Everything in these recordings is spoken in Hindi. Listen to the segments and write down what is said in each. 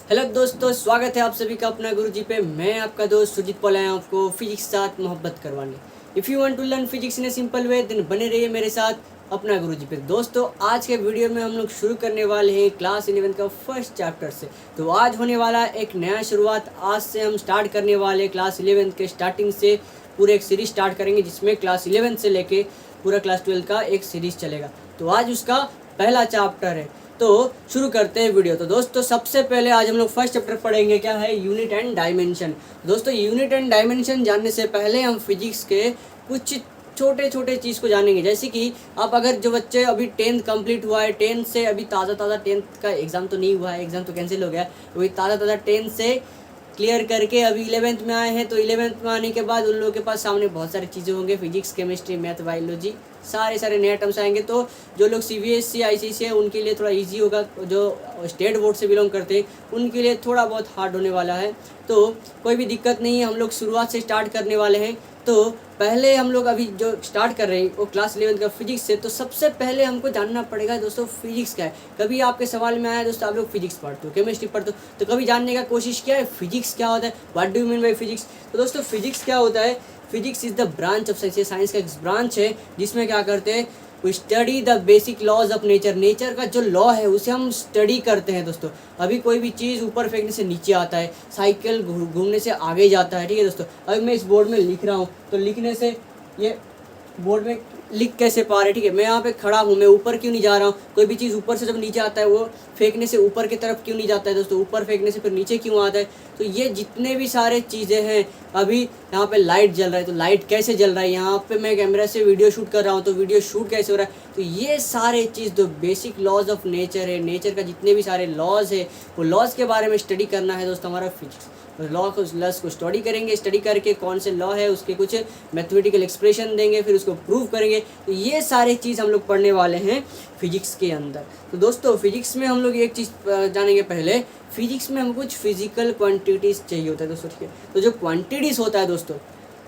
हेलो दोस्तों, स्वागत है आप सभी का अपना गुरुजी पे। मैं आपका दोस्त सुजीत पॉल आया आपको फिजिक्स के साथ मोहब्बत करवाने। If you want to learn physics in a simple way then बने रहिए मेरे साथ अपना गुरुजी पे। दोस्तों, आज के वीडियो में हम लोग शुरू करने वाले हैं क्लास 11 का फर्स्ट चैप्टर से। तो आज होने वाला एक नया शुरुआत। आज से हम स्टार्ट करने वाले क्लास 11 के स्टार्टिंग से पूरे एक सीरीज स्टार्ट करेंगे, जिसमें क्लास 11 से लेके पूरा क्लास 12 का एक सीरीज चलेगा। तो आज उसका पहला चैप्टर है, तो शुरू करते हैं वीडियो। तो दोस्तों, सबसे पहले आज हम लोग फर्स्ट चैप्टर पढ़ेंगे, क्या है, यूनिट एंड डायमेंशन। दोस्तों, यूनिट एंड डायमेंशन जानने से पहले हम फिजिक्स के कुछ छोटे छोटे चीज़ को जानेंगे। जैसे कि आप अगर जो बच्चे अभी 10th कंप्लीट हुआ है, 10th से अभी ताज़ा 10th का एग्ज़ाम तो नहीं हुआ है, एग्ज़ाम तो कैंसिल हो गया, वही ताज़ा 10th से क्लियर करके अभी 11th में आए हैं। तो 11th में आने के बाद उन लोगों के पास सामने बहुत सारी चीज़ें होंगे, फिजिक्स, केमिस्ट्री, मैथ, बायोलॉजी, सारे नए टर्म्स आएंगे। तो जो लोग CBSE ICSE है उनके लिए थोड़ा इजी होगा, जो स्टेट बोर्ड से बिलोंग करते हैं उनके लिए थोड़ा बहुत हार्ड होने वाला है। तो कोई भी दिक्कत नहीं है, हम लोग शुरुआत से स्टार्ट करने वाले हैं। तो पहले हम लोग अभी जो स्टार्ट कर रहे हैं वो क्लास 11 का फिजिक्स से। तो सबसे पहले हमको जानना पड़ेगा दोस्तों फिजिक्स क्या है। कभी आपके सवाल में आया दोस्तों, आप लोग फिजिक्स पढ़ते हो, केमिस्ट्री पढ़ते हो, तो कभी जानने का कोशिश किया है फिजिक्स क्या होता है, what do you mean by physics. तो दोस्तों, फिजिक्स क्या होता है, physics is the branch of science. Science का एक ब्रांच है जिसमें क्या करते हैं, we study the basic laws of nature. Nature का जो लॉ है उसे हम स्टडी करते हैं दोस्तों। अभी कोई भी चीज़ ऊपर फेंकने से नीचे आता है, साइकिल घूमने से आगे जाता है, ठीक है दोस्तों। अभी मैं इस बोर्ड में लिख रहा हूँ, तो लिखने से ये बोर्ड में लिख कैसे पा रहे, ठीक है, मैं यहाँ पे खड़ा हूँ, मैं ऊपर क्यों नहीं जा रहा हूँ। कोई भी चीज़ ऊपर से जब नीचे आता है वो फेंकने से ऊपर की तरफ क्यों नहीं जाता है दोस्तों, ऊपर फेंकने से फिर नीचे क्यों आता है। तो ये जितने भी सारे चीज़ें हैं, अभी यहाँ पे लाइट जल रहा है तो लाइट कैसे जल रहा है, यहाँ पे मैं कैमरा से वीडियो शूट कर रहा हूँ तो वीडियो शूट कैसे हो रहा है। तो ये सारे चीज़ जो बेसिक लॉज ऑफ नेचर है, नेचर का जितने भी सारे लॉज है, वो लॉज के बारे में स्टडी करना है दोस्तों हमारा फिजिक्स। लॉस को स्टडी करेंगे, स्टडी करके कौन से लॉ है उसके कुछ मैथमेटिकल एक्सप्रेशन देंगे, फिर उसको प्रूव करेंगे। तो ये सारे चीज़ हम लोग पढ़ने वाले हैं फिजिक्स के अंदर। तो दोस्तों, फिजिक्स में हम लोग एक चीज़ जानेंगे पहले, फिजिक्स में हमको कुछ फिजिकल क्वांटिटीज़ चाहिए होता है दोस्तों, ठीक है। तो जो क्वांटिटीज़ होता है दोस्तों,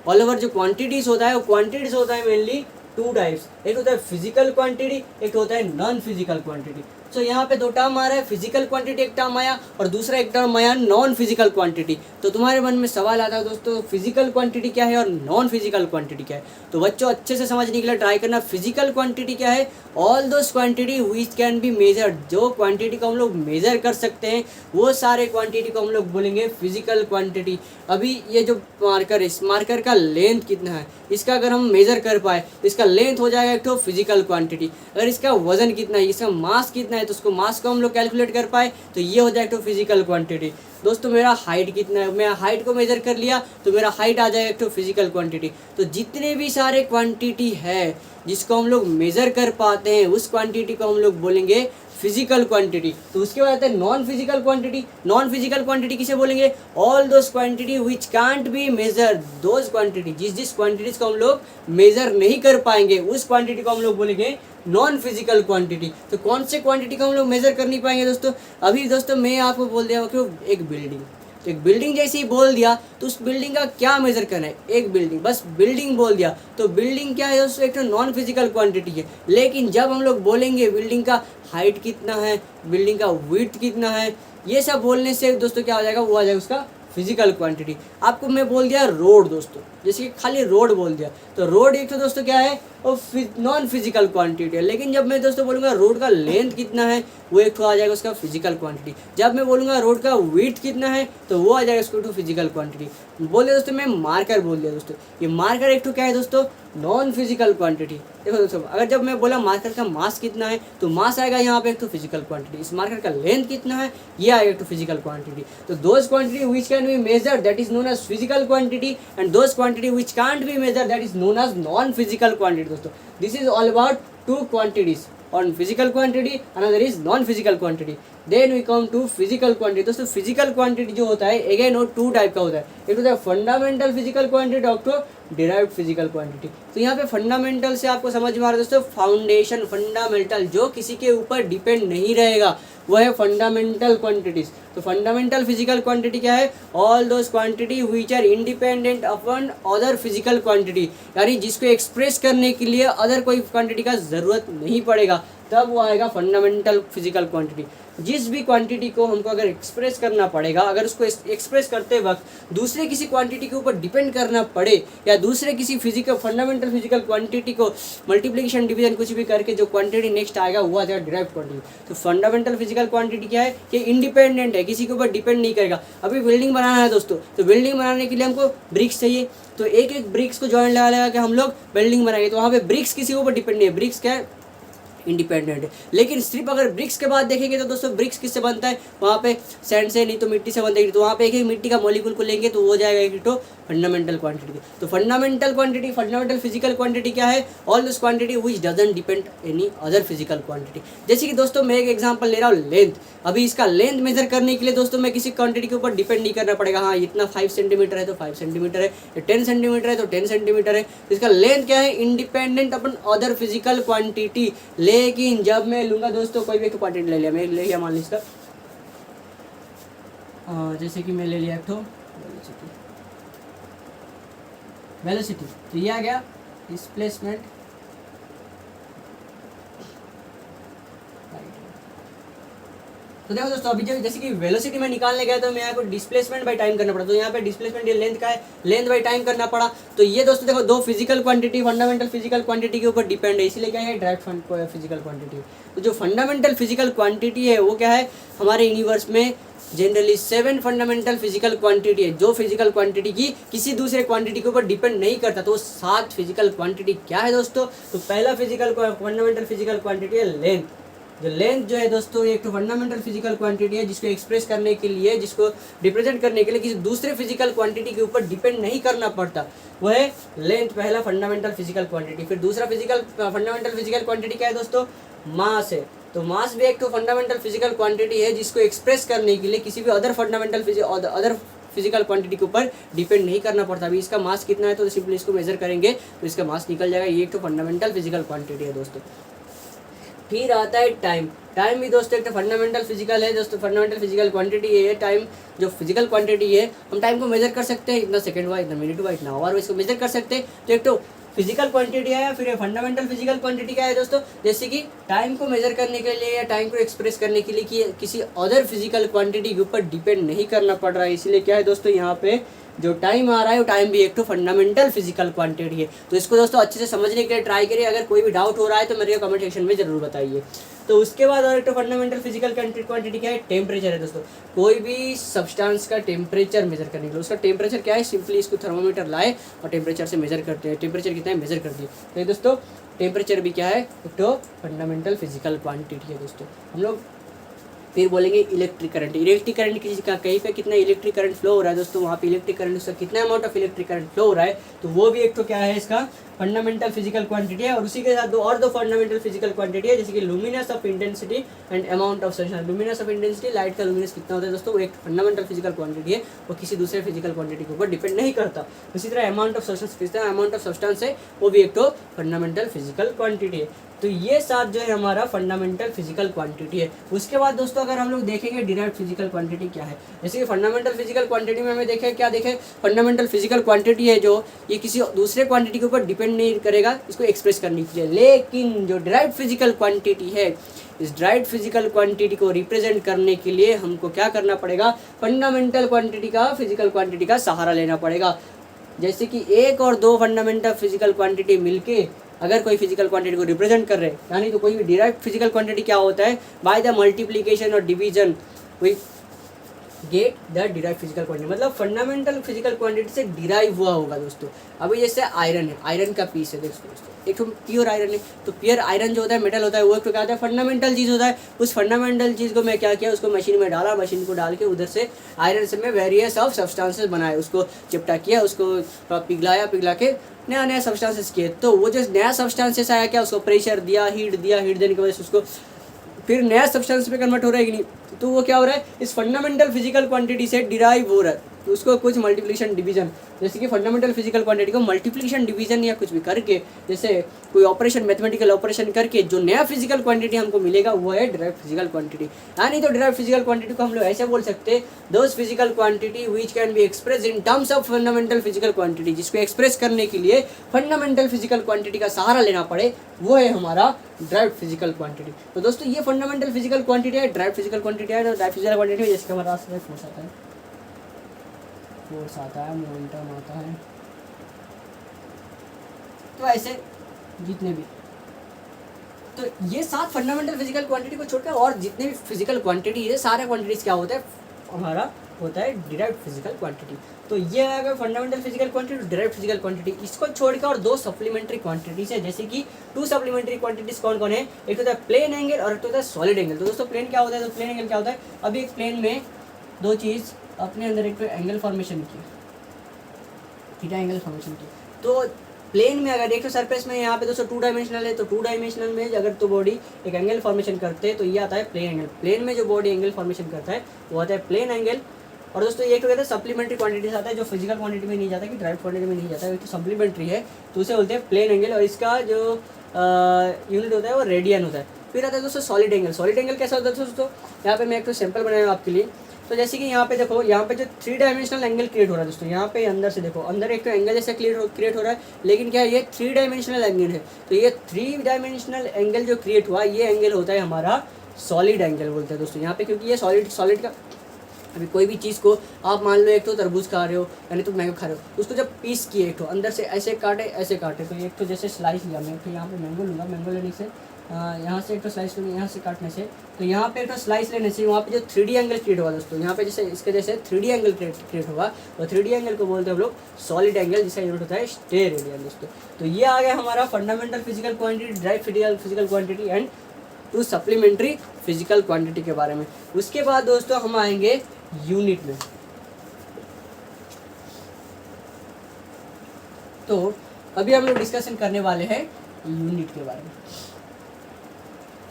ऑल ओवर जो क्वांटिटीज़ होता है, वो क्वांटिटीज़ होता है मेनली टू टाइप्स। एक होता है फिजिकल क्वांटिटी, एक होता है नॉन फिजिकल क्वांटिटी। तो यहाँ पे दो टर्म आ रहा है, फिजिकल क्वांटिटी एक टर्म आया और दूसरा एक टर्म आया नॉन फिजिकल क्वांटिटी। तो तुम्हारे मन में सवाल आता है दोस्तों, फिजिकल क्वांटिटी क्या है और नॉन फिजिकल क्वांटिटी क्या है। तो बच्चों, अच्छे से समझने के लिए ट्राई करना। फिजिकल क्वांटिटी क्या है, all those quantity which can be measured. जो क्वांटिटी को हम लोग मेजर कर सकते हैं वो सारे क्वांटिटी को हम लोग बोलेंगे फिजिकल क्वांटिटी। अभी ये जो मार्कर है, इस मार्कर का लेंथ कितना है, इसका अगर हम मेजर कर पाए तो इसका लेंथ हो जाएगा एक तो फिजिकल क्वांटिटी। अगर इसका वजन कितना है, इसका मास कितना है, तो उसको मास को हम लोग कैलकुलेट कर पाए तो ये हो जाएगा एक तो फिजिकल क्वांटिटी। दोस्तों, मेरा हाइट कितना है, मैं हाइट को मेजर कर लिया तो मेरा हाइट आ जाएगा एक तो फिजिकल क्वांटिटी। तो जितने भी सारे क्वांटिटी है जिसको हम लोग मेजर कर पाते हैं उस क्वांटिटी को हम लोग बोलेंगे फिजिकल क्वांटिटी। तो उसके बाद आते हैं non physical quantity. Non physical quantity किसे बोलेंगे, all those quantity which can't be measure. Those quantity, जिस क्वांटिटीज को हम लोग मेजर नहीं कर पाएंगे उस क्वांटिटी को हम लोग बोलेंगे नॉन फिजिकल क्वांटिटी। तो कौन से क्वांटिटी को हम लोग मेजर कर नहीं पाएंगे दोस्तों, अभी दोस्तों मैं आपको बोल दिया कि एक बिल्डिंग, तो एक बिल्डिंग जैसे ही बोल दिया तो उस बिल्डिंग का क्या मेजर करना है, एक बिल्डिंग, बस बिल्डिंग बोल दिया तो बिल्डिंग क्या है दोस्तों, एक तो नॉन फिजिकल क्वांटिटी है। लेकिन जब हम लोग बोलेंगे बिल्डिंग का हाइट कितना है, बिल्डिंग का विड्थ कितना है, ये सब बोलने से दोस्तों क्या हो जाएगा, वो आ जाएगा उसका फिजिकल क्वांटिटी। आपको मैं बोल दिया रोड दोस्तों, जैसे कि खाली रोड बोल दिया तो रोड एक तो दोस्तों क्या है, वो नॉन फिजिकल क्वांटिटी है। लेकिन जब मैं दोस्तों बोलूँगा रोड का लेंथ कितना है, वो एक तो आ जाएगा उसका फिजिकल क्वांटिटी। जब मैं बोलूँगा रोड का विड्थ कितना है तो वो आ जाएगा उसको टू फिजिकल क्वांटिटी। बोल दिया दोस्तों, मैं मार्कर बोल दिया दोस्तों, ये मार्कर एक तो क्या है दोस्तों, नॉन फिजिकल क्वांटिटी। देखो दोस्तों, अगर जब मैं बोला मार्कर का मास कितना है तो मास आएगा यहाँ पे एक तो फिजिकल क्वांटिटी। इस मार्कर का लेंथ कितना है, ये आएगा एक तो फिजिकल क्वांटिटी। तो those quantity which can be measured that is known as physical quantity and those quantity which can't be measured that is known as non physical quantity. दोस्तों, this is all about two quantities, on physical quantity, another is non physical quantity. Then we come to physical quantity. दोस्तों, physical quantity जो होता है अगेन वो टू टाइप का होता है, एक होता है फंडामेंटल फिजिकल क्वांटिटी और डिराइव्ड फिजिकल क्वांटिटी। तो यहाँ पे फंडामेंटल से आपको समझ में आ रहा है दोस्तों, फाउंडेशन, फंडामेंटल जो किसी के ऊपर डिपेंड नहीं रहेगा वो है फंडामेंटल क्वांटिटीज। तो फंडामेंटल फिजिकल क्वांटिटी क्या है, all those quantity which are independent upon other physical quantity, यानी जिसको एक्सप्रेस करने के लिए अदर कोई क्वांटिटी का ज़रूरत नहीं पड़ेगा। तब वो आएगा फंडामेंटल फिजिकल क्वांटिटी। जिस भी क्वांटिटी को हमको अगर एक्सप्रेस करना पड़ेगा, अगर उसको एक्सप्रेस करते वक्त दूसरे किसी क्वांटिटी के ऊपर डिपेंड करना पड़े या दूसरे किसी फिजिकल फंडामेंटल फिजिकल क्वांटिटी को मल्टीप्लिकेशन डिवीजन कुछ भी करके जो क्वांटिटी नेक्स्ट आएगा वो आ जाएगा डिराइव्ड क्वांटिटी। तो फंडामेंटल फिजिकल क्वांटिटी क्या है कि इंडिपेंडेंट है, किसी के ऊपर डिपेंड नहीं करेगा। अभी बिल्डिंग बनाना है दोस्तों, तो बिल्डिंग बनाने के लिए हमको ब्रिक्स चाहिए, तो एक एक ब्रिक्स को जॉइंट लगा के हम लोग बिल्डिंग बनाएंगे, तो वहाँ पे ब्रिक्स किसी के ऊपर डिपेंड नहीं है, ब्रिक्स क्या है इंडिपेंडेंट है। लेकिन सिर्फ अगर ब्रिक्स के बाद देखेंगे तो दोस्तों ब्रिक्स किससे बनता है, वहाँ पे सैंड से नहीं तो मिट्टी से बनता है, तो वहाँ पे एक एक मिट्टी का मॉलिक्यूल को लेंगे तो हो जाएगा एक तो फंडामेंटल क्वांटिटी। तो fundamental quantity, fundamental physical quantity क्या है, all this quantity which doesn't depend any other physical quantity. जैसे कि दोस्तों मैं एक एग्जांपल ले रहा हूँ लेंथ, अभी इसका लेंथ मेजर करने के लिए दोस्तों मैं किसी क्वांटिटी के ऊपर डिपेंड नहीं करना पड़ेगा। हाँ इतना 5 सेंटीमीटर है तो 5 सेंटीमीटर है, 10 सेंटीमीटर है तो 10 सेंटीमीटर है, तो इसका लेंथ क्या है इंडिपेंडेंट अपन अदर फिजिकल क्वांटिटी। लेकिन जब मैं लूँगा दोस्तों कोई भी एक क्वांटिटी ले लिया, मैं ले लिया मान लीजिए इसका जैसे कि मैं ले लिया एक तो वेलोसिटी, तो ये आ गया डिस्प्लेसमेंट, तो देखो दोस्तों अभी जैसे कि वेलोसिटी में निकालने गया तो मैं यहाँ को डिस्प्लेसमेंट बाई टाइम करना पड़ा, तो यहाँ पे डिस्प्लेसमेंट ये लेंथ का है, लेंथ बाई टाइम करना पड़ा। तो ये दोस्तों देखो दो physical quantity fundamental physical quantity के ऊपर डिपेंड है, इसीलिए क्या है डायरेक्ट फिजिकल क्वांटिटी। तो जो फंडामेंटल फिजिकल क्वांटिटी है वो क्या है, हमारे यूनिवर्स में जनरली 7 फंडामेंटल फिजिकल क्वांटिटी है, जो फिजिकल क्वांटिटी की किसी दूसरे क्वांटिटी के ऊपर डिपेंड नहीं करता। तो 7 फिजिकल क्वांटिटी क्या है दोस्तों, तो पहला फिजिकल फंडामेंटल फिजिकल क्वांटिटी है लेंथ। जो लेंथ जो है दोस्तों एक तो फंडामेंटल फिजिकल क्वांटिटी है जिसको एक्सप्रेस करने के लिए, जिसको रिप्रेजेंट करने के लिए किसी दूसरे फिजिकल क्वांटिटी के ऊपर डिपेंड नहीं करना पड़ता, वो है लेंथ, पहला फंडामेंटल फिजिकल क्वांटिटी। फिर दूसरा फंडामेंटल फिजिकल क्वांटिटी क्या है दोस्तों, मास है। तो मास भी एक तो फंडामेंटल फिजिकल क्वांटिटी है जिसको एक्सप्रेस करने के लिए किसी भी अदर फिजिकल क्वांटिटी के ऊपर डिपेंड नहीं करना पड़ता। अभी इसका मास कितना है तो सिंपली इसको मेजर करेंगे तो इसका मास निकल जाएगा, ये एक तो फंडामेंटल फिजिकल क्वांटिटी है दोस्तों। फिर आता है टाइम। टाइम भी दोस्तों एक तो फंडामेंटल फिजिकल है दोस्तों, फंडामेंटल फिजिकल क्वांटिटी है टाइम। जो फिजिकल क्वांटिटी है हम टाइम को मेजर कर सकते हैं, इतना सेकंड हुआ, इतना मिनट हुआ, इतना आवर, इसको मेजर कर सकते हैं। तो एक तो फिजिकल क्वांटिटी है, फिर फंडामेंटल फिजिकल क्वांटिटी क्या है दोस्तों, जैसे कि टाइम को मेजर करने के लिए या टाइम को एक्सप्रेस करने के लिए कि किसी अदर फिजिकल क्वांटिटी के ऊपर डिपेंड नहीं करना पड़ रहा है। इसीलिए क्या है दोस्तों यहाँ पे जो टाइम आ रहा है वो टाइम भी एक तो फंडामेंटल फिजिकल क्वांटिटी है। तो इसको दोस्तों अच्छे से समझने के लिए ट्राई करिए, अगर कोई भी डाउट हो रहा है तो मेरे कमेंट सेक्शन में जरूर बताइए। तो उसके बाद और एक तो फंडामेंटल फिजिकल क्वांटिटी क्या है, टेम्परेचर है दोस्तों। कोई भी सब्सटेंस का टेम्परेचर मेजर करने के लिए उसका टेम्परेचर क्या है, सिंपली इसको थर्मोमीटर लाए और टेम्परेचर से मेजर करते हैं, टेम्परेचर कितना है मेजर कर दिए। तो ये दोस्तों टेम्परेचर भी क्या है, एक तो फंडामेंटल फिजिकल क्वांटिटी है दोस्तों। हम लोग फिर बोलेंगे इलेक्ट्रिक करंट। इलेक्ट्रिक करंट किसी का कहीं पे कितना इलेक्ट्रिक करंट फ्लो हो रहा है दोस्तों, वहाँ पे इलेक्ट्रिक करंट उसका कितना amount of electric current flow हो रहा है, तो वो भी एक तो क्या है इसका फंडामेंटल फिजिकल क्वांटिटी है। और उसी के साथ दो फंडामेंटल फिजिकल क्वांटिटी है, जैसे कि luminous of intensity and amount of substance. Luminous of intensity, light का लुमिनस कितना होता है दोस्तों, वो एक फंडामेंटल फिजिकल क्वांटिटी है, वो किसी दूसरे फिजिकल क्वांटिटी के ऊपर डिपेंड नहीं करता। उसी तरह अमाउंट ऑफ सब्सटेंस, कितना अमाउंट ऑफ सब्सटेंस है, वो भी एक तो फंडामेंटल फिजिकल क्वांटिटी है। तो ये साथ जो है हमारा फंडामेंटल फिजिकल क्वांटिटी है। उसके बाद दोस्तों अगर हम लोग देखेंगे डिराइव्ड फिजिकल क्वांटिटी क्या है, जैसे कि फंडामेंटल फिजिकल क्वांटिटी में हमें देखें फंडामेंटल फिजिकल क्वांटिटी है जो ये किसी दूसरे क्वांटिटी के ऊपर डिपेंड नहीं करेगा इसको एक्सप्रेस करने के लिए। लेकिन जो डिराइव्ड फिजिकल क्वांटिटी है, इस डिराइव्ड फिजिकल क्वांटिटी को रिप्रेजेंट करने के लिए हमको क्या करना पड़ेगा, फंडामेंटल क्वांटिटी का फिजिकल क्वांटिटी का सहारा लेना पड़ेगा। जैसे कि 1 और 2 फंडामेंटल फिजिकल क्वांटिटी मिलके अगर कोई फिजिकल क्वांटिटी को रिप्रेजेंट कर रहे हैं, यानी तो कोई भी डिराइव्ड फिजिकल क्वांटिटी क्या होता है, बाय द मल्टीप्लिकेशन और division we get the derive physical quantity, मतलब फंडामेंटल फिजिकल क्वांटिटी से डिराइव हुआ होगा दोस्तों। अभी जैसे आयरन है, आयरन का पीस है देखो दोस्तों, एक तो प्योर आयरन है, तो प्योर आयरन जो होता है मेटल होता है, वो एक तो क्या होता है फंडामेंटल चीज़ होता है। उस फंडामेंटल चीज़ को मैं क्या किया, उसको मशीन में डाला, मशीन को डाल के उधर से आयरन से मैं वेरियस ऑफ सब्सटेंसेस बनाए, उसको चिपटा किया, उसको पिघलाया, पिघला के नया सब्सटेंसेस किए। तो वो जो नया सब्सटेंसेस आया क्या, उसको प्रेशर दिया, हीट दिया, हीट देने की वजह से उसको फिर नया सब्सटेंस में कन्वर्ट हो रहा है कि नहीं, तो वो क्या हो रहा है, इस फंडामेंटल फिजिकल क्वांटिटी से डिराइव हो रहा है। तो उसको कुछ मल्टीप्लिकेशन डिवीजन, जैसे कि फंडामेंटल फिजिकल क्वांटिटी को मल्टीप्लिकेशन डिवीजन या कुछ भी करके, जैसे कोई ऑपरेशन मैथमेटिकल ऑपरेशन करके जो नया फिजिकल क्वांटिटी हमको मिलेगा वो है डिराइव्ड फिजिकल क्वांटिटी। यानी तो डिराइव्ड फिजिकल क्वांटिटी को हम लोग ऐसे बोल सकते हैं, those physical quantity which can be express in terms of fundamental physical quantity, जिसको एक्सप्रेस करने के लिए फंडामेंटल फिजिकल क्वांटिटी का सहारा लेना पड़े, वो है हमारा ड्राइव्ड फिजिकल क्वांटिटी। तो दोस्तों ये फंडामेंटल फिजिकल क्वांटिटी है, ड्राइव्ड फिजिकल क्वांटिटी है। ड्राइव्ड फिजिकल क्वांटिटी में जैसे हमारा फोर्स आता है, फोर्स आता है, मोमेंटम आता है, तो ऐसे जितने भी, तो ये 7 फंडामेंटल फिजिकल क्वांटिटी को छोड़कर और जितने भी फिजिकल क्वांटिटी है, सारे क्वांटिटीज क्या होता है हमारा होता है डिराइव्ड फिजिकल क्वांटिटी। तो ये अगर fundamental physical quantity, derived physical quantity, इसको छोड़कर और 2 सप्लीमेंट्री क्वांटिटीज है, जैसे कि 2 सप्लीमेंट्री क्वांटिटीज कौन कौन है, एक होता है प्लेन एंगल और एक होता है सॉलिड एंगल। तो दोस्तों प्लेन क्या होता है, तो प्लेन एंगल क्या होता है, अभी एक प्लेन में 2 चीज़ अपने अंदर एक एंगल फॉर्मेशन की, थीटा एंगल फॉर्मेशन की, तो प्लेन में अगर देखो सरफेस में यहाँ पे दोस्तों 2 डायमेंशनल है, तो 2 डायमेंशनल में अगर तो बॉडी एक एंगल फॉर्मेशन करते हैं तो ये आता है प्लेन एंगल। प्लेन में जो बॉडी एंगल फॉर्मेशन करता है वो आता है प्लेन एंगल। और दोस्तों ये क्या कहते हैं सप्लीमेंट्री क्वांटिटीज आता है, जो फिजिकल क्वांटिटी में नहीं जाता, कि ड्राइव्ड क्वांटिटी में नहीं जाता है, तो सप्लीमेंट्री है, तो उसे बोलते हैं प्लेन एंगल। और इसका जो यूनिट होता है वो रेडियन होता है। फिर आता है दोस्तों सॉलिड एंगल। सॉलिड एंगल कैसा होता है दोस्तों, यहाँ पे मैं एक तो सैंपल बनाया हूँ आपके लिए। तो जैसे कि यहाँ पे देखो, यहाँ पे जो 3 डायमेंशनल एंगल क्रिएट हो रहा है दोस्तों, यहाँ पे अंदर से देखो, अंदर एक तो एंगल जैसे क्रिएट हो रहा है, लेकिन क्या है ये 3 डायमेंशनल एंगल है। तो ये 3 डायमेंशनल एंगल जो क्रिएट हुआ, ये एंगल होता है हमारा सॉलिड एंगल बोलते हैं दोस्तों यहाँ पे, क्योंकि ये सॉलिड का, अभी कोई भी चीज़ को आप मान लो एक तो तरबूज खा रहे हो, यानी तो मैंगो खा रहे हो, उसको जब पीस किए एक तो अंदर से ऐसे काटे, तो एक तो जैसे स्लाइस लिया, मैं एक तो यहाँ पे मैंगो लूँगा, मैंगो लेने से यहाँ से एक तो स्लाइस लूँगा, यहाँ से काटने से, तो यहाँ पे एक तो स्लाइस लेने से वहाँ पे जो 3D एंगल क्रिएट होगा दोस्तों, यहाँ पे जैसे इसके जैसे 3D एंगल क्रिएट होगा, और 3D एंगल को बोलते हैं हम लोग सॉलिड एंगल, जिसका यूनिट होता है स्टेरेडियन दोस्तों। तो ये आ गया हमारा fundamental physical quantity, derived physical quantity and 2 supplementary physical quantity के बारे में। उसके बाद दोस्तों हम आएंगे यूनिट में। तो अभी हम लोग डिस्कशन करने वाले हैं यूनिट के बारे में।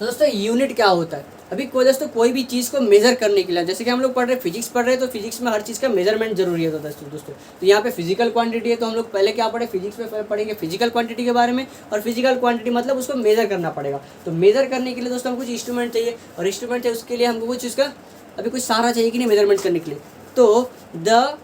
तो दोस्तों यूनिट क्या होता है, अभी दोस्तों कोई भी चीज़ को मेजर करने के लिए, जैसे कि हम लोग पढ़ रहे हैं फिजिक्स पढ़ रहे हैं, तो फिजिक्स में हर चीज़ का मेजरमेंट जरूरी होता है दोस्तों। तो यहाँ पे फिजिकल क्वांटिटी है, तो हम लोग पहले क्या पढ़े, फिजिक्स में पढ़ेंगे फिजिकल क्वांटिटी के बारे में। और फिजिकल क्वांटिटी मतलब उसको मेजर करना पड़ेगा। तो मेजर करने के लिए दोस्तों हमको कुछ इंस्ट्रूमेंट चाहिए, और इंस्ट्रूमेंट चाहिए उसके लिए हमको कुछ इसका अभी कुछ सहारा चाहिए कि नहीं मेजरमेंट करने के लिए। तो the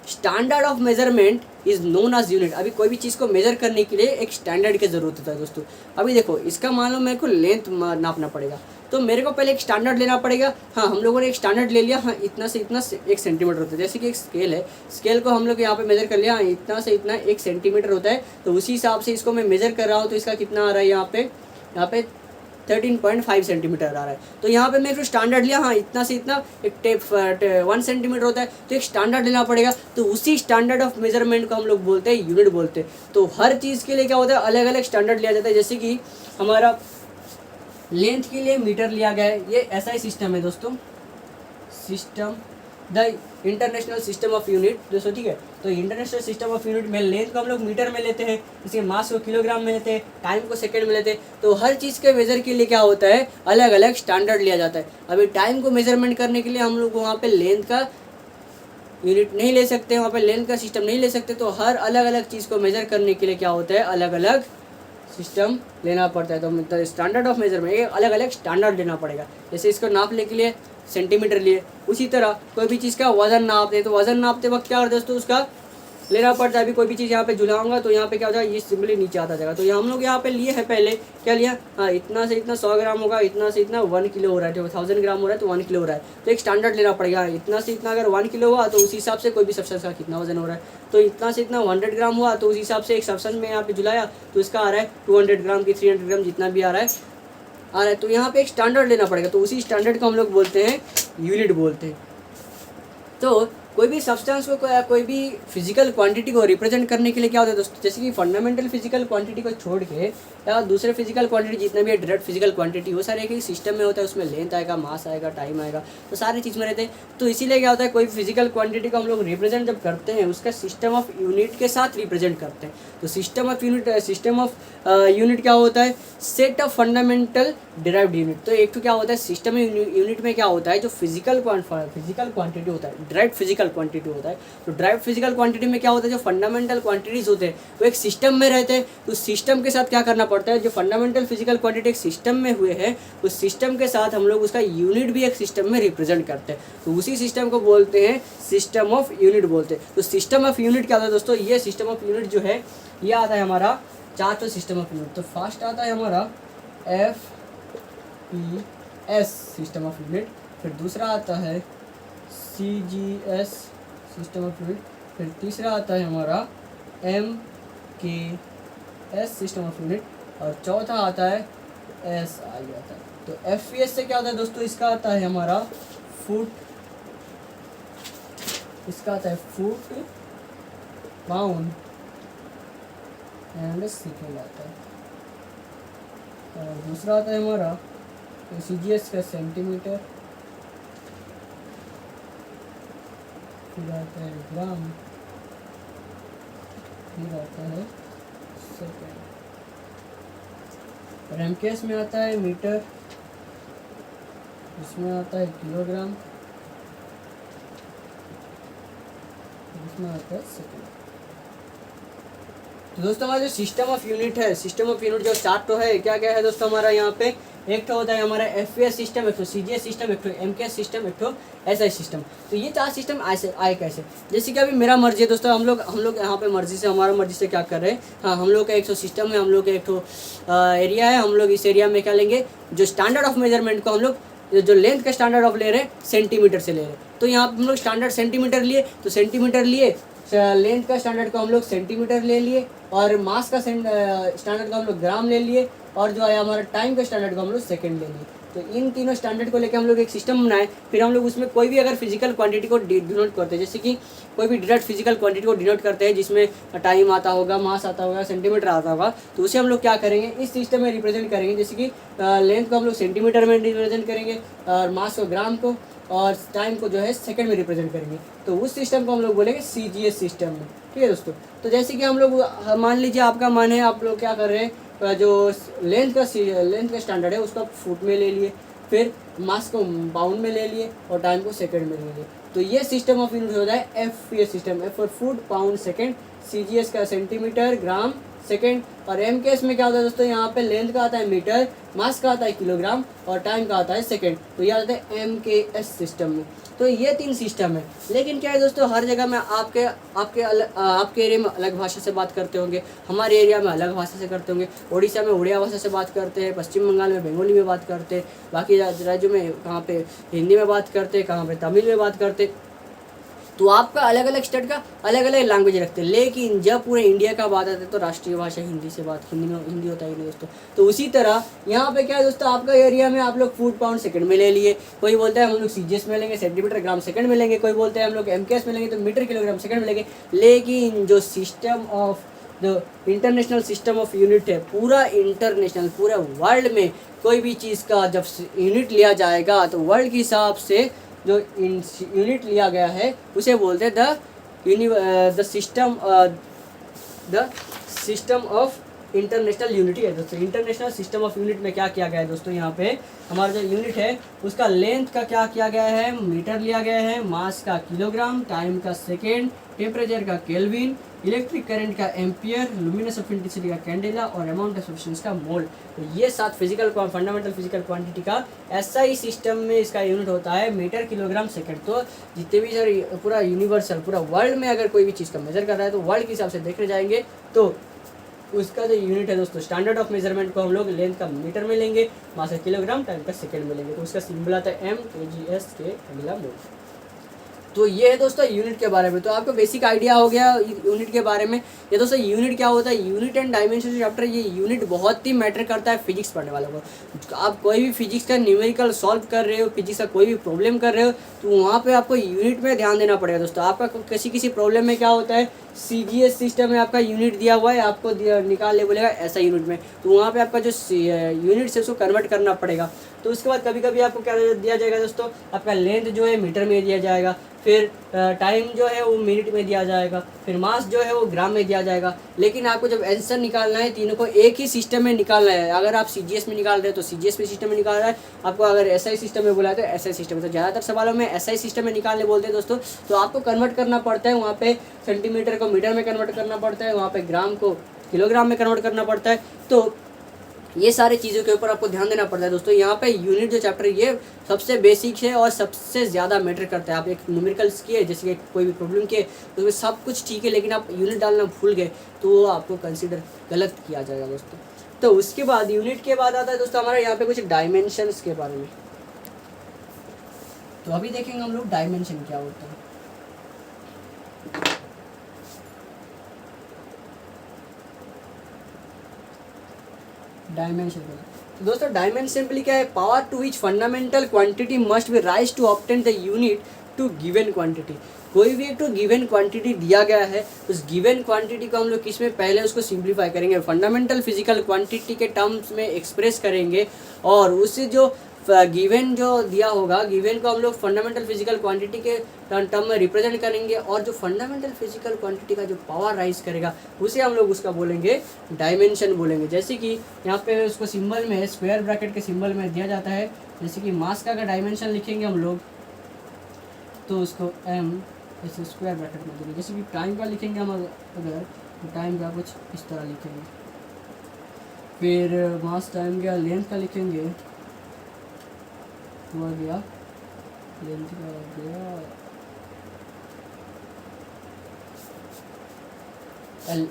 standard of measurement is known as unit. अभी कोई भी चीज़ को मेजर करने के लिए एक स्टैंडर्ड की ज़रूरत होता है दोस्तों। अभी देखो इसका मान लो मेरे को लेंथ नापना पड़ेगा, तो मेरे को पहले एक स्टैंडर्ड लेना पड़ेगा। हाँ, हम लोगों ने एक स्टैंडर्ड ले लिया, हाँ इतना से इतना 1 सेंटीमीटर होता है। जैसे कि एक स्केल है, स्केल को हम लोग यहाँ पे मेजर कर लिया, हाँ इतना से इतना 1 सेंटीमीटर होता है, तो उसी हिसाब से इसको मैं मेजर कर रहा हूँ। तो इसका कितना आ रहा है यहाँ पे 13.5 सेंटीमीटर आ रहा है। तो यहाँ पे मैं फिर स्टैंडर्ड लिया, हाँ इतना से इतना एक टेप 1 सेंटीमीटर होता है, तो एक स्टैंडर्ड लेना पड़ेगा। तो उसी स्टैंडर्ड ऑफ मेजरमेंट को हम लोग बोलते हैं यूनिट बोलते हैं। तो हर चीज़ के लिए क्या होता है, अलग अलग स्टैंडर्ड लिया जाता है। जैसे कि हमारा लेंथ के लिए मीटर लिया गया है, ये ऐसा ही सिस्टम है दोस्तों, system the international system of unit दोस्तों, ठीक है। तो इंटरनेशनल सिस्टम ऑफ यूनिट में लेंथ को हम लोग मीटर में लेते हैं, इसके मास को किलोग्राम में लेते हैं, टाइम को सेकंड में लेते हैं। तो हर चीज़ के मेजर के लिए क्या होता है, अलग अलग स्टैंडर्ड लिया जाता है। अभी टाइम को मेजरमेंट करने के लिए हम लोग वहाँ पे लेंथ का यूनिट नहीं ले सकते, वहाँ पे लेंथ का सिस्टम नहीं ले सकते। तो हर अलग अलग चीज़ को मेजर करने के लिए क्या होता है, अलग अलग सिस्टम लेना पड़ता है। तो स्टैंडर्ड ऑफ मेजरमेंट अलग अलग स्टैंडर्ड लेना पड़ेगा। जैसे इसको नापने के लिए सेंटीमीटर लिए, उसी तरह कोई भी चीज़ का वजन नापते, तो वजन नापते वक्त क्या दोस्तों उसका लेना पड़ता है। अभी कोई भी चीज़ यहाँ पे झुलाऊंगा तो यहाँ पे क्या हो जाएगा, ये सिंपली नीचे आता जाएगा। तो ये हम लोग यहाँ पे लिए है, पहले क्या लिया, हाँ इतना से इतना 100 ग्राम होगा, इतना से इतना 1 किलो हो रहा है, 1000 ग्राम हो रहा है तो 1 किलो हो रहा है। तो एक स्टैंडर्ड लेना पड़ेगा, इतना से इतना अगर 1 किलो हुआ तो उसी हिसाब से कोई भी सब्सटेंस का कितना वजन हो रहा है। तो इतना से इतना 100 ग्राम हुआ तो उस हिसाब से एक सब्सटेंस में यहाँ पे झुलाया तो इसका आ रहा है 200 ग्राम की, 300 ग्राम जितना भी आ रहा है। तो यहाँ पे एक स्टैंडर्ड लेना पड़ेगा। तो उसी स्टैंडर्ड को हम लोग बोलते हैं यूनिट बोलते हैं। तो कोई भी सब्सटेंस को कोई भी फिजिकल क्वांटिटी को रिप्रेजेंट करने के लिए क्या होता है दोस्तों, जैसे कि फंडामेंटल फिजिकल क्वांटिटी को छोड़ के या दूसरे फिजिकल क्वांटिटी जितने भी है डायरेक्ट फिजिकल क्वांटिटी, वो सारे एक ही सिस्टम में होता है। उसमें लेंथ आएगा, मास आएगा, टाइम आएगा, तो सारी चीज़ में रहते हैं। तो इसीलिए क्या होता है, कोई फिजिकल क्वांटिटी को हम लोग रिप्रेजेंट जब करते हैं उसका सिस्टम ऑफ यूनिट के साथ रिप्रेजेंट करते हैं। तो सिस्टम ऑफ यूनिट क्या होता है, set of fundamental derived unit. तो एक तो क्या होता है, सिस्टम यूनिट में क्या होता है, जो फिजिकल क्वांटिटी होता है, डायरेक्ट फिजिकल फिजिकल क्वांटिटी होता है। तो ड्राइव फिजिकल क्वांटिटी में क्या होता है, जो फंडामेंटल क्वांटिटीज़ होते हैं वो एक सिस्टम में रहते हैं। तो सिस्टम के साथ क्या करना पड़ता है, जो फंडामेंटल फिजिकल क्वांटिटी एक सिस्टम में हुए हैं उस सिस्टम के साथ हम लोग उसका यूनिट भी एक सिस्टम में रिप्रेजेंट करते हैं। तो उसी सिस्टम को बोलते हैं सिस्टम ऑफ यूनिट बोलते हैं। तो सिस्टम ऑफ यूनिट क्या होता है दोस्तों, ये सिस्टम ऑफ यूनिट जो है ये आता है हमारा चार्ट सिस्टम ऑफ यूनिट। तो फर्स्ट आता है हमारा FPS सिस्टम ऑफ यूनिट, फिर दूसरा आता है CGS सिस्टम ऑफ यूनिट, फिर तीसरा आता है हमारा MKS सिस्टम ऑफ यूनिट, और चौथा आता है SI आता है। तो FPS से क्या होता है दोस्तों, इसका आता है हमारा फुट, इसका आता है फुट पाउंड एंड सेकेंड आता है, और दूसरा आता है हमारा CGS का सेंटीमीटर, फिर आता है ग्राम, फिर आता है सेकेंड, और MKS में आता है मीटर, इसमें आता है किलोग्राम, इसमें आता है सेकेंड। तो दोस्तों हमारा जो सिस्टम ऑफ यूनिट है, सिस्टम ऑफ यूनिट जो चार्ट है क्या क्या है दोस्तों हमारा यहाँ पे, एक तो होता है हमारा FPS सिस्टम, एक तो CGS सिस्टम, एक तो MKS सिस्टम, एक तो SI सिस्टम। तो ये चार सिस्टम ऐसे आए कैसे, जैसे कि अभी मेरा मर्जी है दोस्तों, हम लोग यहाँ पे मर्जी से, हमारा मर्जी से क्या कर रहे हैं, हाँ हम लोग का एक तो सिस्टम है, हम लोग का एक तो एरिया है, हम लोग इस एरिया में क्या लेंगे, जो स्टैंडर्ड ऑफ मेजरमेंट को हम लोग जो लेंथ का स्टैंडर्ड ऑफ ले रहे हैं सेंटीमीटर से ले रहे हैं। तो यहाँ पर हम लोग स्टैंडर्ड सेंटीमीटर लिए, तो सेंटीमीटर लिए, लेंथ का स्टैंडर्ड को हम लोग सेंटीमीटर ले लिए, और मास का स्टैंडर्ड को हम लोग ग्राम ले लिए, और जो है हमारा टाइम का स्टैंडर्ड को हम लोग सेकंड ले लिए। तो इन तीनों स्टैंडर्ड को लेकर हम लोग एक सिस्टम बनाए, फिर हम लोग उसमें कोई भी अगर फिजिकल क्वांटिटी को डिनोट करते हैं, जैसे कि कोई भी डायरेक्ट फिजिकल क्वांटिटी को डिनोट करते हैं जिसमें टाइम आता होगा, मास आता होगा, सेंटीमीटर आता होगा, तो उसे हम लोग क्या करेंगे, इस सिस्टम में रिप्रेजेंट करेंगे। जैसे कि लेंथ को हम लोग सेंटीमीटर में रिप्रेजेंट करेंगे, और मास को ग्राम को, और टाइम को जो है सेकंड में रिप्रेजेंट करेंगे। तो उस सिस्टम को हम लोग बोलेंगे CGS सिस्टम में, ठीक है दोस्तों। तो जैसे कि हम लोग मान लीजिए आपका मन है, आप लोग क्या कर रहे हैं, जो लेंथ का स्टैंडर्ड है उसको फुट में ले लिए, फिर मास को पाउंड में ले लिए, और टाइम को सेकंड में ले लिए। तो ये सिस्टम ऑफ यूनिट होता है FPS system, F for foot pound second, CGS का सेंटीमीटर ग्राम सेकंड, और MKS में क्या होता है दोस्तों, यहाँ पे लेंथ का आता है मीटर, मास का आता है किलोग्राम, और टाइम का आता है सेकंड। तो ये आता है MKS सिस्टम में। तो ये तीन सिस्टम है, लेकिन क्या है दोस्तों, हर जगह में आपके एरिया में अलग भाषा से बात करते होंगे, हमारे एरिया में अलग भाषा से करते होंगे। उड़ीसा में उड़िया भाषा से बात करते हैं, पश्चिम बंगाल में बंगाली में बात करते हैं, बाकी राज्यों में कहाँ पे हिंदी में बात करते हैं, कहाँ पे तमिल में बात करते हैं। तो आपका अलग अलग स्टेट का अलग अलग लैंग्वेज रखते हैं, लेकिन जब पूरे इंडिया का बात आता है तो राष्ट्रीय भाषा हिंदी से बात, हिंदी होता है नहीं दोस्तों। तो उसी तरह यहाँ पे क्या है दोस्तों, आपका एरिया में आप लोग फुट पाउंड सेकंड में ले लिए, कोई बोलता है हम लोग CGS में लेंगे, सेंटीमीटर ग्राम सेकंड में लेंगे, कोई बोलते हैं हम लोग MKS में लेंगे तो मीटर किलोग्राम सेकंड में लेंगे। लेकिन जो सिस्टम ऑफ जो इंटरनेशनल सिस्टम ऑफ यूनिट है, पूरा इंटरनेशनल, पूरा वर्ल्ड में कोई भी चीज़ का जब यूनिट लिया जाएगा तो वर्ल्ड के हिसाब से जो यूनिट लिया गया है उसे बोलते हैं the system of international unity है दोस्तों। इंटरनेशनल सिस्टम ऑफ यूनिट में क्या किया गया है दोस्तों, यहाँ पे हमारा जो यूनिट है उसका लेंथ का क्या किया गया है, मीटर लिया गया है, मास का किलोग्राम, टाइम का सेकेंड, टेम्परेचर का केल्विन, इलेक्ट्रिक करंट का एम्पियर, लुमिनस ऑफ इंटेंसिटी का कैंडेला, और अमाउंट ऑफ सब्सटेंस का मोल। तो ये सात फंडामेंटल फिजिकल क्वांटिटी का SI सिस्टम में इसका यूनिट होता है मीटर किलोग्राम सेकंड। तो जितने भी सर पूरा यूनिवर्सल पूरा वर्ल्ड में अगर कोई भी चीज़ का मेजर कर रहा है तो वर्ल्ड के हिसाब से देखने जाएंगे तो उसका जो यूनिट है दोस्तों, स्टैंडर्ड ऑफ मेजरमेंट को हम लोग लेंथ का मीटर में लेंगे, मास का किलोग्राम, टाइम का सेकंड में लेंगे। तो उसका सिंबल आता है MKGS के अगला मोल। तो ये है दोस्तों यूनिट के बारे में। तो आपको बेसिक आइडिया हो गया यूनिट के बारे में। ये दोस्तों यूनिट क्या होता है, यूनिट एंड डायमेंशन चैप्टर, ये यूनिट बहुत ही मैटर करता है फिजिक्स पढ़ने वालों को। आप कोई भी फिजिक्स का न्यूमेरिकल सॉल्व कर रहे हो, फिजिक्स का कोई भी प्रॉब्लम कर रहे हो, तो वहाँ पे आपको यूनिट में ध्यान देना पड़ेगा दोस्तों। आपका किसी प्रॉब्लम में क्या होता है, CGS सिस्टम में आपका यूनिट दिया हुआ है, आपको निकाल ले बोलेगा ऐसा यूनिट में, तो वहाँ पे आपका जो यूनिट है उसको कन्वर्ट करना पड़ेगा। तो उसके बाद कभी कभी आपको क्या दिया जाएगा दोस्तों, आपका लेंथ जो है मीटर में दिया जाएगा, फिर टाइम जो है वो मिनट में दिया जाएगा, फिर मास जो है वो ग्राम में दिया जाएगा। लेकिन आपको जब आंसर निकालना है तीनों को एक ही सिस्टम में निकालना है। अगर आप CGS में निकाल रहे हैं तो CGS में सिस्टम में निकाल रहा है, आपको अगर SI सिस्टम में बोला है तो SI सिस्टम में। तो ज़्यादातर सवालों में SI सिस्टम में निकालने बोलते हैं दोस्तों। तो आपको कन्वर्ट करना पड़ता है, वहाँ पे सेंटीमीटर को मीटर में कन्वर्ट करना पड़ता है, वहाँ पे ग्राम को किलोग्राम में कन्वर्ट करना पड़ता है। तो ये सारी चीज़ों के ऊपर आपको ध्यान देना पड़ता है दोस्तों। यहाँ पे यूनिट जो चैप्टर ये सबसे बेसिक है और सबसे ज़्यादा मैटर करता है। आप एक न्यूमेरिकल्स किए, जैसे कि कोई भी प्रॉब्लम किए तो उसमें सब कुछ ठीक है, लेकिन आप यूनिट डालना भूल गए तो वो आपको कंसिडर गलत किया जाएगा दोस्तों। तो उसके बाद यूनिट के बाद आता है दोस्तों हमारे यहाँ पे कुछ डायमेंशंस के बारे में। तो अभी देखेंगे हम लोग डायमेंशन क्या होता है। डायमेंशन तो दोस्तों डायमेंशन सिंपली क्या है, power to which fundamental quantity must be raise to obtain the unit to given quantity. कोई भी एक तो गिवन क्वांटिटी दिया गया है, उस गिवन क्वांटिटी को हम लोग किस में पहले उसको सिंप्लीफाई करेंगे, फंडामेंटल फिजिकल क्वांटिटी के टर्म्स में एक्सप्रेस करेंगे, और उससे जो गिवन जो दिया होगा गिवन को हम लोग फंडामेंटल फिजिकल क्वांटिटी के टर्म में रिप्रेजेंट करेंगे, और जो फंडामेंटल फिजिकल क्वांटिटी का जो पावर राइज करेगा उसे हम लोग उसका बोलेंगे डायमेंशन बोलेंगे। जैसे कि यहाँ पे उसको सिंबल में स्क्वायर ब्रैकेट के सिंबल में दिया जाता है। जैसे कि मास का अगर डायमेंशन लिखेंगे हम लोग तो उसको m ऐसे स्क्वायर ब्रैकेट में देंगे। जैसे कि टाइम का लिखेंगे हम अगर तो टाइम का कुछ इस तरह लिखेंगे, फिर मास टाइम का लेंथ का लिखेंगे तो आ गया लेंथ का आ गया L,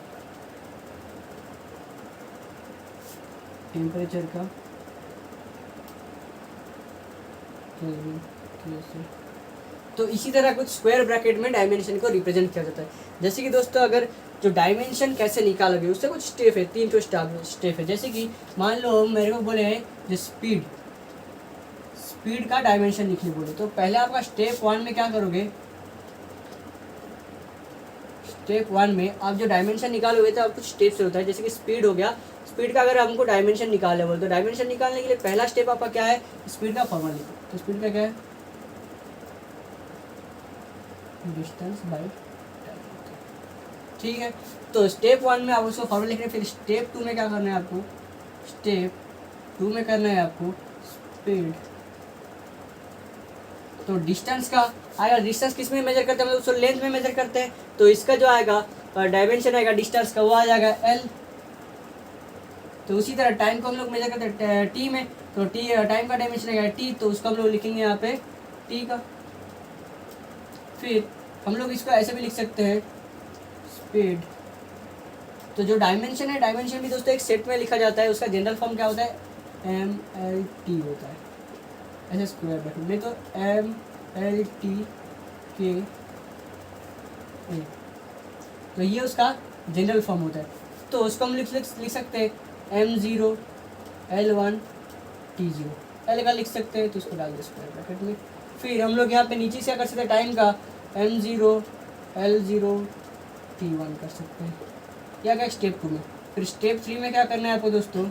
टेम्परेचर का तो इसी तरह कुछ स्क्वायर ब्रैकेट में डायमेंशन को रिप्रेजेंट किया जाता है। जैसे कि दोस्तों अगर जो डायमेंशन कैसे निकालोगे उससे कुछ स्टेप है, 3 स्टेप है। जैसे कि मान लो मेरे को बोले जो स्पीड का डायमेंशन लिखने बोले, तो पहले आपका स्टेप 1 में क्या करोगे, स्टेप 1 में आप जो डायमेंशन निकालोगे तो आप कुछ स्टेप से होता है। जैसे कि स्पीड हो गया, स्पीड का अगर हमको डायमेंशन निकालने बोले तो डायमेंशन निकालने के लिए पहला स्टेप आपका क्या है, स्पीड का फॉर्मूला लिखो। तो स्पीड का क्या है, डिस्टेंस बाय टाइम। ठीक है, तो स्टेप 1 में आप उसको फॉर्मूला लिख रहे हैं। फिर स्टेप 2 में क्या करना है आपको, स्टेप 2 में करना है आपको स्पीड। तो डिस्टेंस का आएगा, डिस्टेंस किस में मेजर करते हैं, मतलब उसको लेंथ में मेजर करते हैं। तो इसका जो आएगा डायमेंशन आएगा डिस्टेंस का, वो आ जाएगा L। तो उसी तरह टाइम को हम लोग मेजर करते हैं T में, तो T टाइम का डायमेंशन आएगा T, तो उसको हम लोग लिखेंगे यहाँ पे T का। फिर हम लोग इसको ऐसे भी लिख सकते हैं स्पीड। तो जो डायमेंशन है, डायमेंशन भी दोस्तों एक सेट में लिखा जाता है, उसका जनरल फॉर्म क्या होता है, MLT होता है ऐसे स्क्वायर ब्रैकेट में। तो MLT तो ये उसका जनरल फॉर्म होता है। तो उसको हम लिख सकते हैं M0 L1 T0, L का लिख सकते हैं तो उसको डाल दो स्क्वायर ब्रैकेट में। फिर हम लोग यहाँ पे नीचे से कर सकते हैं टाइम का M0 L0 T1 कर सकते हैं, या क्या स्टेप 2 में। फिर स्टेप 3 में क्या करना है आपको दोस्तों,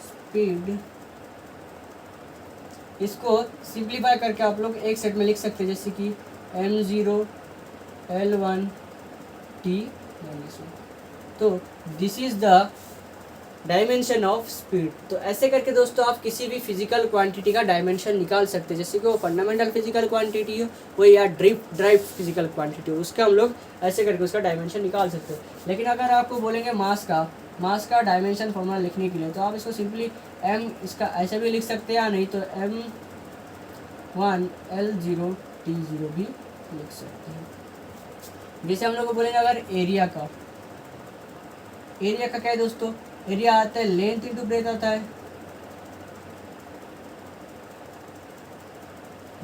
स्पीड, इसको सिंप्लीफाई करके आप लोग एक सेट में लिख सकते हैं, जैसे कि M0 L1 T। तो this is the dimension of speed. तो ऐसे करके दोस्तों आप किसी भी फिजिकल क्वांटिटी का डायमेंशन निकाल सकते हैं, जैसे कि वो फंडामेंटल फिजिकल क्वांटिटी हो वो या ड्राइव फिजिकल क्वांटिटी हो, उसका हम लोग ऐसे करके उसका डायमेंशन निकाल सकते हैं। लेकिन अगर आपको बोलेंगे मास का डायमेंशन फॉर्मूला लिखने के लिए, तो आप इसको सिंपली m इसका ऐसे भी लिख सकते हैं, या नहीं तो M1 L0 T0 भी लिख सकते हैं। जैसे हम लोग को बोलेंगे अगर एरिया का क्या है दोस्तों, एरिया आता है लेंथ इंटू ब्रेथ आता है,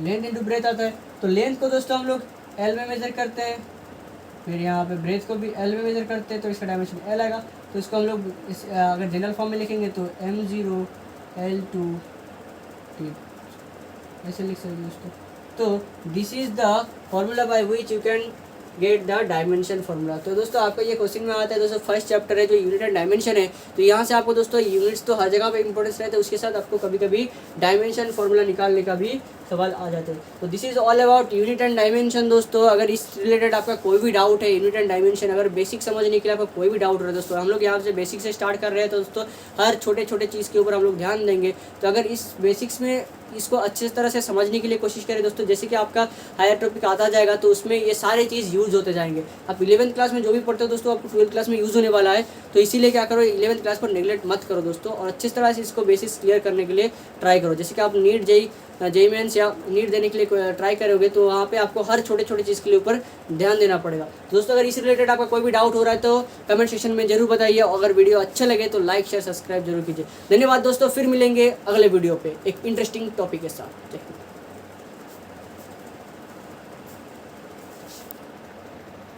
लेंथ इंटू ब्रेथ आता है। तो लेंथ को दोस्तों हम लोग L में मेजर करते हैं, फिर यहाँ पे ब्रेथ को भी L में मेजर करते हैं, तो इसका डायमेंशन L आएगा। तो इसको हम लोग अगर जनरल फॉर्म में लिखेंगे तो M0 L2 T ऐसे लिख सकते हैं दोस्तों। तो this is the formula by which you can get the dimension formula. तो दोस्तों आपका ये क्वेश्चन में आता है दोस्तों, फर्स्ट चैप्टर है जो यूनिट एंड डायमेंशन है। तो यहाँ से आपको दोस्तों यूनिट्स तो हर जगह पे इंपॉर्टेंस रहता है, उसके साथ आपको कभी कभी डायमेंशन फॉर्मूला निकालने का भी सवाल आ जाते हैं। तो this is all about unit and dimension दोस्तों। अगर इस रिलेटेड आपका कोई भी डाउट है, यूनिट एंड डायमेंशन अगर बेसिक समझने के लिए आपका कोई भी डाउट रहा है दोस्तों, हम लोग यहाँ से बेसिक से स्टार्ट कर रहे हैं। तो दोस्तों हर छोटे छोटे चीज़ के ऊपर हम लोग ध्यान देंगे। तो अगर इस बेसिक्स में इसको अच्छे तरह से समझने के लिए कोशिश करें दोस्तों, जैसे कि आपका हायर टॉपिक आता जाएगा तो उसमें ये सारे चीज़ यूज़ होते जाएंगे। आप 11th क्लास में जो भी पढ़ते हो दोस्तों आपको 12th क्लास में यूज़ होने वाला है। तो इसीलिए क्या करो, 11th क्लास पर नेगलेक्ट मत करो दोस्तों, और अच्छी तरह से इसको बेसिक्स क्लियर करने के लिए ट्राई करो। जैसे कि आप नीट जेई मेंस या नीट देने के लिए ट्राई करोगे तो वहाँ पे आपको हर छोटे छोटे चीज़ के लिए ऊपर ध्यान देना पड़ेगा दोस्तों। अगर इस रिलेटेड आपका कोई भी डाउट हो रहा है तो कमेंट सेक्शन में जरूर बताइए। अगर वीडियो अच्छा लगे तो लाइक शेयर सब्सक्राइब जरूर कीजिए। धन्यवाद दोस्तों, फिर मिलेंगे अगले वीडियो पे एक इंटरेस्टिंग टॉपिक के साथ।